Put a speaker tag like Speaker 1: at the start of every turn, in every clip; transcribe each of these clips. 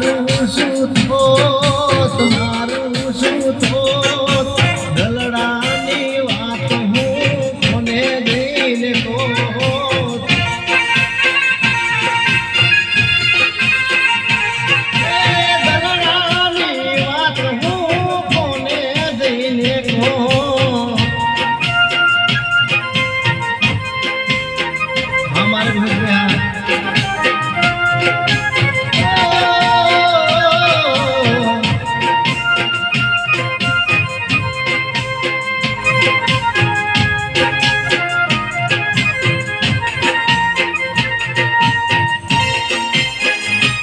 Speaker 1: મારું શું થોત મારું શું થોત દલડાની વાત હું કોને જઈને કહું દલડાની વાત હું કોને જઈને કહું हमारे घर में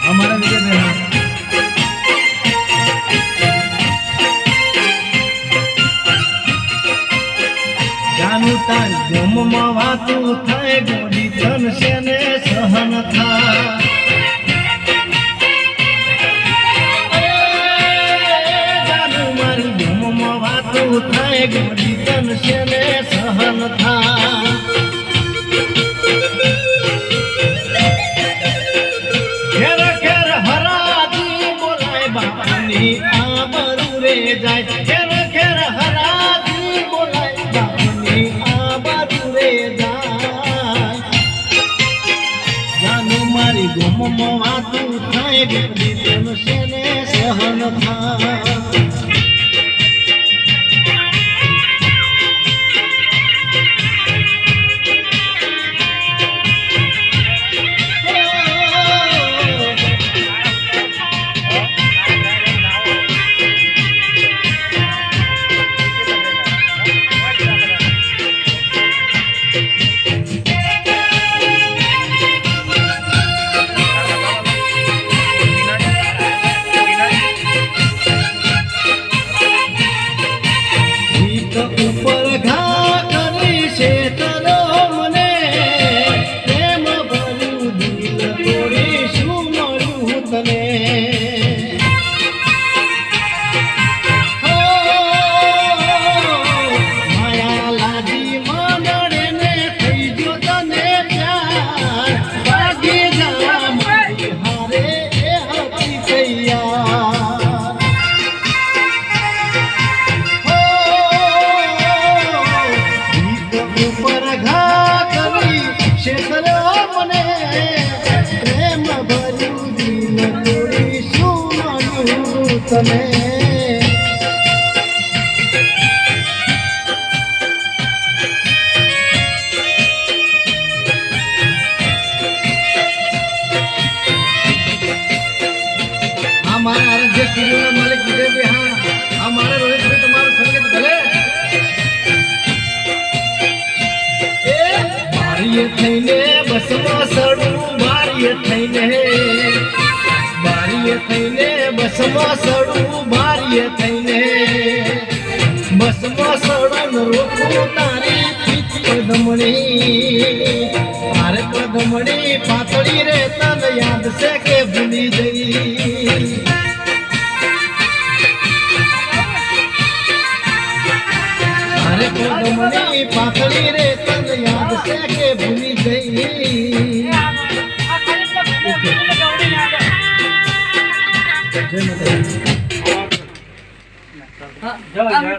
Speaker 1: हमारा विजय में जानू तान गम में वातू थाय गोरी धन से ने सहन था जानू मारी गम में वातू थाय गोरी धन से ने सहन था घेर घेर हराजी बोलाय बापानी आबरू रे जाय घेर घेर हराजी बोलाय बापानी आबरू रे जाय जानू मारी गोमो वातू थाय गोरी धन से ने सहन था ऊपर घा करी से तलो मने प्रेम भरू दिल तोड़ी शू मळ्यु तने माया लागी मानडे ने थई गयो तने प्यार भागी जा मारी हारे ए हती तैयार ऊपर घा करी शेतलो मने प्रेम भरू दिल तोड़ी शू मळ्यु तने हमारा जे स्टूडियो मालिक विजय भी हाँ हमारे रोहित भी तुम्हारा संगीत भले बारीए थईने बसमा सड़ू बारीए थईने बसमा सड़ू बारीए थईने बसमा सड़न रोकू तारी पीठ पदमणी तारे पदमणी पातળી रे तन याद से के भूली गई तारे पदमणी पातળી रे तन याद से के भूली गई जय माता दी।